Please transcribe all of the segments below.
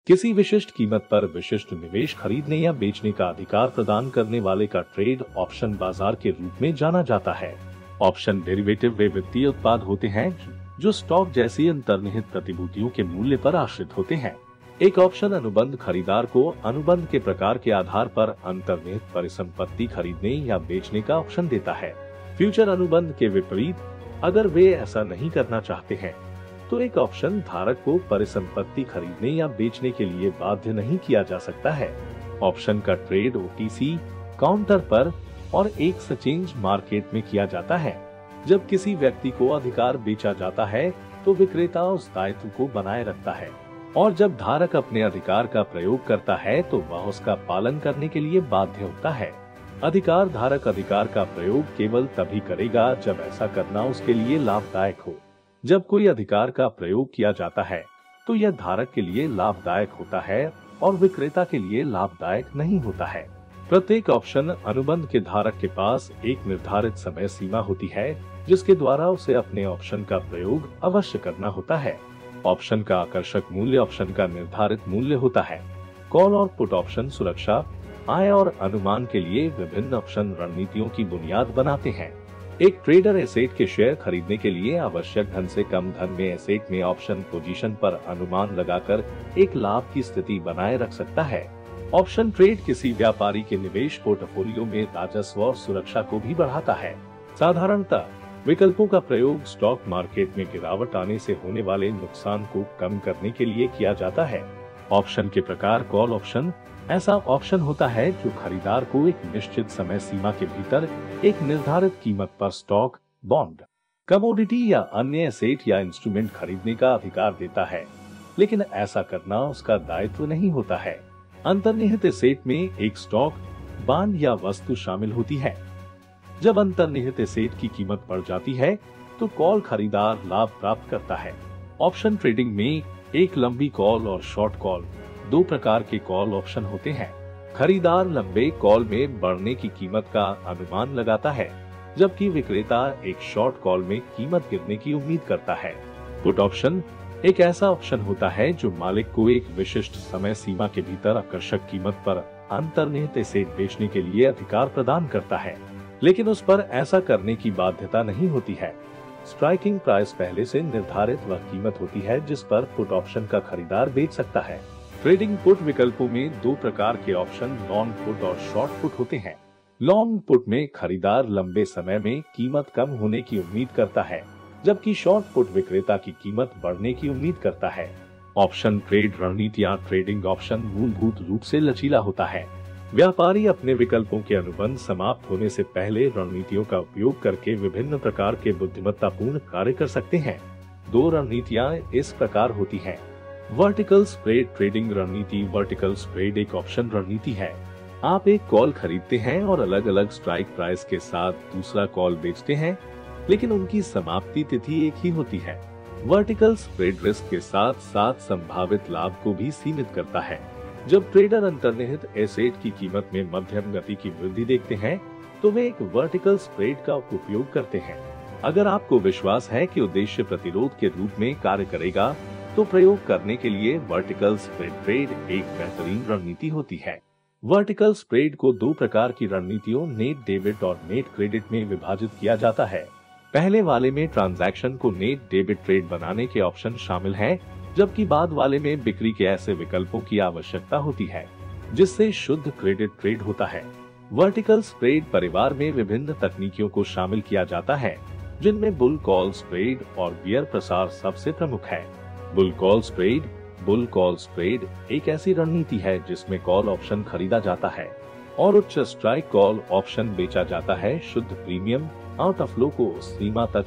किसी विशिष्ट कीमत पर विशिष्ट निवेश खरीदने या बेचने का अधिकार प्रदान करने वाले का ट्रेड ऑप्शन बाजार के रूप में जाना जाता है। ऑप्शन डेरिवेटिव वे वित्तीय उत्पाद होते हैं जो स्टॉक जैसी अंतर्निहित प्रतिभूतियों के मूल्य पर आश्रित होते हैं। एक ऑप्शन अनुबंध खरीदार को अनुबंध के प्रकार के आधार पर अंतर्निहित परिसंपत्ति खरीदने या बेचने का ऑप्शन देता है। फ्यूचर अनुबंध के विपरीत, अगर वे ऐसा नहीं करना चाहते हैं तो एक ऑप्शन धारक को परिसंपत्ति खरीदने या बेचने के लिए बाध्य नहीं किया जा सकता है। ऑप्शन का ट्रेड ओटीसी काउंटर पर और एक्सचेंज मार्केट में किया जाता है। जब किसी व्यक्ति को अधिकार बेचा जाता है तो विक्रेता उस दायित्व को बनाए रखता है, और जब धारक अपने अधिकार का प्रयोग करता है तो वह उसका पालन करने के लिए बाध्य होता है। अधिकार धारक अधिकार का प्रयोग केवल तभी करेगा जब ऐसा करना उसके लिए लाभदायक हो। जब कोई अधिकार का प्रयोग किया जाता है तो यह धारक के लिए लाभदायक होता है और विक्रेता के लिए लाभदायक नहीं होता है। प्रत्येक ऑप्शन अनुबंध के धारक के पास एक निर्धारित समय सीमा होती है जिसके द्वारा उसे अपने ऑप्शन का प्रयोग अवश्य करना होता है। ऑप्शन का आकर्षक मूल्य ऑप्शन का निर्धारित मूल्य होता है। कॉल और पुट ऑप्शन सुरक्षा, आय और अनुमान के लिए विभिन्न ऑप्शन रणनीतियों की बुनियाद बनाते हैं। एक ट्रेडर एसेट के शेयर खरीदने के लिए आवश्यक धन से कम धन में एसेट में ऑप्शन पोजीशन पर अनुमान लगाकर एक लाभ की स्थिति बनाए रख सकता है। ऑप्शन ट्रेड किसी व्यापारी के निवेश पोर्टफोलियो में राजस्व और सुरक्षा को भी बढ़ाता है। साधारणतः विकल्पों का प्रयोग स्टॉक मार्केट में गिरावट आने से होने वाले नुकसान को कम करने के लिए किया जाता है। ऑप्शन के प्रकार कॉल ऑप्शन ऐसा ऑप्शन होता है जो खरीदार को एक निश्चित समय सीमा के भीतर एक निर्धारित कीमत पर स्टॉक, बॉन्ड, कमोडिटी या अन्य एसेट या इंस्ट्रूमेंट खरीदने का अधिकार देता है, लेकिन ऐसा करना उसका दायित्व नहीं होता है। अंतर्निहित एसेट में एक स्टॉक, बॉन्ड या वस्तु शामिल होती है। जब अंतर्निहित एसेट की कीमत बढ़ जाती है तो कॉल खरीदार लाभ प्राप्त करता है। ऑप्शन ट्रेडिंग में एक लंबी कॉल और शॉर्ट कॉल, दो प्रकार के कॉल ऑप्शन होते हैं। खरीदार लंबे कॉल में बढ़ने की कीमत का अनुमान लगाता है, जबकि विक्रेता एक शॉर्ट कॉल में कीमत गिरने की उम्मीद करता है। पुट ऑप्शन एक ऐसा ऑप्शन होता है जो मालिक को एक विशिष्ट समय सीमा के भीतर आकर्षक कीमत पर अंतर्निहित एसेट बेचने के लिए अधिकार प्रदान करता है, लेकिन उस पर ऐसा करने की बाध्यता नहीं होती है। स्ट्राइकिंग प्राइस पहले से निर्धारित वह कीमत होती है जिस पर पुट ऑप्शन का खरीदार बेच सकता है। ट्रेडिंग पुट विकल्पों में दो प्रकार के ऑप्शन लॉन्ग पुट और शॉर्ट पुट होते हैं। लॉन्ग पुट में खरीदार लंबे समय में कीमत कम होने की उम्मीद करता है, जबकि शॉर्ट पुट विक्रेता की कीमत बढ़ने की उम्मीद करता है। ऑप्शन ट्रेड रणनीतियां ट्रेडिंग ऑप्शन मूलभूत रूप से लचीला होता है। व्यापारी अपने विकल्पों के अनुबंध समाप्त होने से पहले रणनीतियों का उपयोग करके विभिन्न प्रकार के बुद्धिमत्तापूर्ण कार्य कर सकते हैं। दो रणनीतियां इस प्रकार होती हैं। वर्टिकल स्प्रेड ट्रेडिंग रणनीति। वर्टिकल स्प्रेड एक ऑप्शन रणनीति है। आप एक कॉल खरीदते हैं और अलग अलग स्ट्राइक प्राइस के साथ दूसरा कॉल बेचते हैं, लेकिन उनकी समाप्ति तिथि एक ही होती है। वर्टिकल स्प्रेड रिस्क के साथ साथ संभावित लाभ को भी सीमित करता है। जब ट्रेडर अंतर्निहित एसेट की कीमत में मध्यम गति की वृद्धि देखते हैं तो वे एक वर्टिकल स्प्रेड का उपयोग करते हैं। अगर आपको विश्वास है कि उद्देश्य प्रतिरोध के रूप में कार्य करेगा तो प्रयोग करने के लिए वर्टिकल स्प्रेड ट्रेड एक बेहतरीन रणनीति होती है। वर्टिकल स्प्रेड को दो प्रकार की रणनीतियों नेट डेबिट और नेट क्रेडिट में विभाजित किया जाता है। पहले वाले में ट्रांजैक्शन को नेट डेबिट ट्रेड बनाने के ऑप्शन शामिल हैं, जबकि बाद वाले में बिक्री के ऐसे विकल्पों की आवश्यकता होती है जिससे शुद्ध क्रेडिट ट्रेड होता है। वर्टिकल स्प्रेड परिवार में विभिन्न तकनीकियों को शामिल किया जाता है, जिनमें बुल कॉल स्प्रेड और बियर प्रसार सबसे प्रमुख है। बुल कॉल स्प्रेड एक ऐसी रणनीति है जिसमें कॉल ऑप्शन खरीदा जाता है और उच्च स्ट्राइक कॉल ऑप्शन बेचा जाता है। शुद्ध प्रीमियम आउट ऑफ फ्लो को उस सीमा तक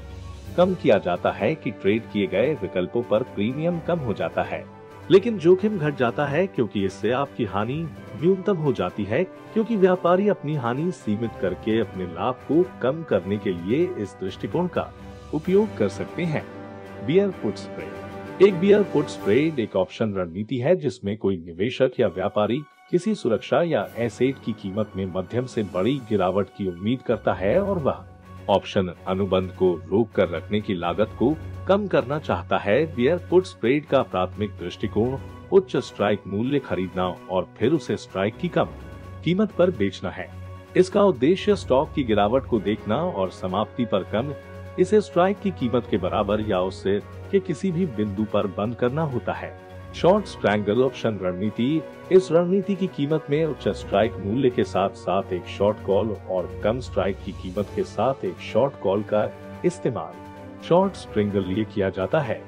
कम किया जाता है कि ट्रेड किए गए विकल्पों पर प्रीमियम कम हो जाता है, लेकिन जोखिम घट जाता है क्योंकि इससे आपकी हानि न्यूनतम हो जाती है, क्योंकि व्यापारी अपनी हानि सीमित करके अपने लाभ को कम करने के लिए इस दृष्टिकोण का उपयोग कर सकते हैं। Beer put spread. एक बियर पुट स्प्रेड एक ऑप्शन रणनीति है जिसमें कोई निवेशक या व्यापारी किसी सुरक्षा या एसेट की कीमत में मध्यम से बड़ी गिरावट की उम्मीद करता है और वह ऑप्शन अनुबंध को रोक कर रखने की लागत को कम करना चाहता है। बियर पुट स्प्रेड का प्राथमिक दृष्टिकोण उच्च स्ट्राइक मूल्य खरीदना और फिर उसे स्ट्राइक की कम कीमत पर बेचना है। इसका उद्देश्य स्टॉक की गिरावट को देखना और समाप्ति पर कम इसे स्ट्राइक की कीमत के बराबर या उससे के किसी भी बिंदु पर बंद करना होता है। शॉर्ट स्ट्रैंगल ऑप्शन रणनीति। इस रणनीति की कीमत में उच्च स्ट्राइक मूल्य के साथ साथ एक शॉर्ट कॉल और कम स्ट्राइक की कीमत के साथ एक शॉर्ट कॉल का इस्तेमाल शॉर्ट स्ट्रैंगल लिए किया जाता है।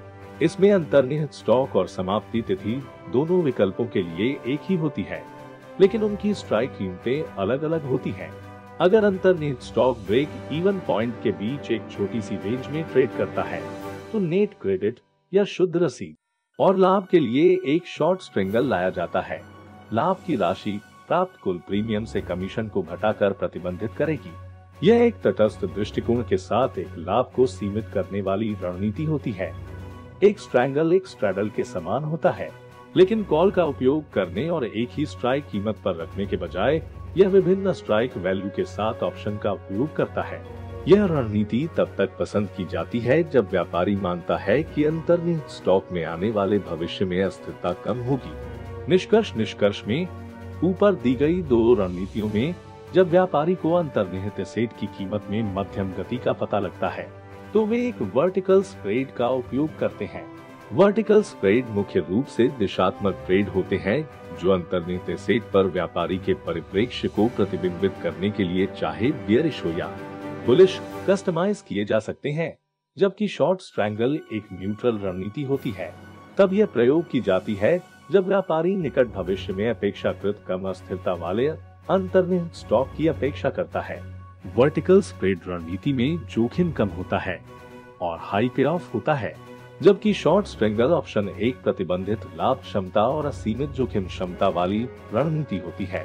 इसमें अंतर्निहित स्टॉक और समाप्ति तिथि दोनों विकल्पों के लिए एक ही होती है, लेकिन उनकी स्ट्राइक कीमतें अलग अलग होती हैं। अगर अंतर्निहित स्टॉक ब्रेक इवन पॉइंट के बीच एक छोटी सी रेंज में ट्रेड करता है तो नेट क्रेडिट या शुद्ध रसीद और लाभ के लिए एक शॉर्ट स्ट्रैंगल लाया जाता है। लाभ की राशि प्राप्त कुल प्रीमियम से कमीशन को घटाकर प्रतिबंधित करेगी। यह एक तटस्थ दृष्टिकोण के साथ एक लाभ को सीमित करने वाली रणनीति होती है। एक स्ट्रैंगल एक स्ट्रैडल के समान होता है, लेकिन कॉल का उपयोग करने और एक ही स्ट्राइक कीमत पर रखने के बजाय यह विभिन्न स्ट्राइक वैल्यू के साथ ऑप्शन का उपयोग करता है। यह रणनीति तब तक पसंद की जाती है जब व्यापारी मानता है कि अंतर्निहित स्टॉक में आने वाले भविष्य में अस्थिरता कम होगी। निष्कर्ष में ऊपर दी गई दो रणनीतियों में जब व्यापारी को अंतर्निहित एसेट की कीमत में मध्यम गति का पता लगता है तो वे एक वर्टिकल स्प्रेड का उपयोग करते हैं। वर्टिकल स्प्रेड मुख्य रूप से दिशात्मक ट्रेड होते हैं जो अंतर्निहित एसेट पर व्यापारी के परिप्रेक्ष्य को प्रतिबिंबित करने के लिए चाहे बियरिश हो या बुलिश कस्टमाइज किए जा सकते हैं। जबकि शॉर्ट स्ट्रैंगल एक न्यूट्रल रणनीति होती है, तब यह प्रयोग की जाती है जब व्यापारी निकट भविष्य में अपेक्षाकृत कम अस्थिरता वाले अंतर्निहित स्टॉक की अपेक्षा करता है। वर्टिकल स्प्रेड रणनीति में जोखिम कम होता है और हाई पे ऑफ होता है, जबकि शॉर्ट स्ट्रैंगल ऑप्शन एक प्रतिबंधित लाभ क्षमता और असीमित जोखिम क्षमता वाली रणनीति होती है।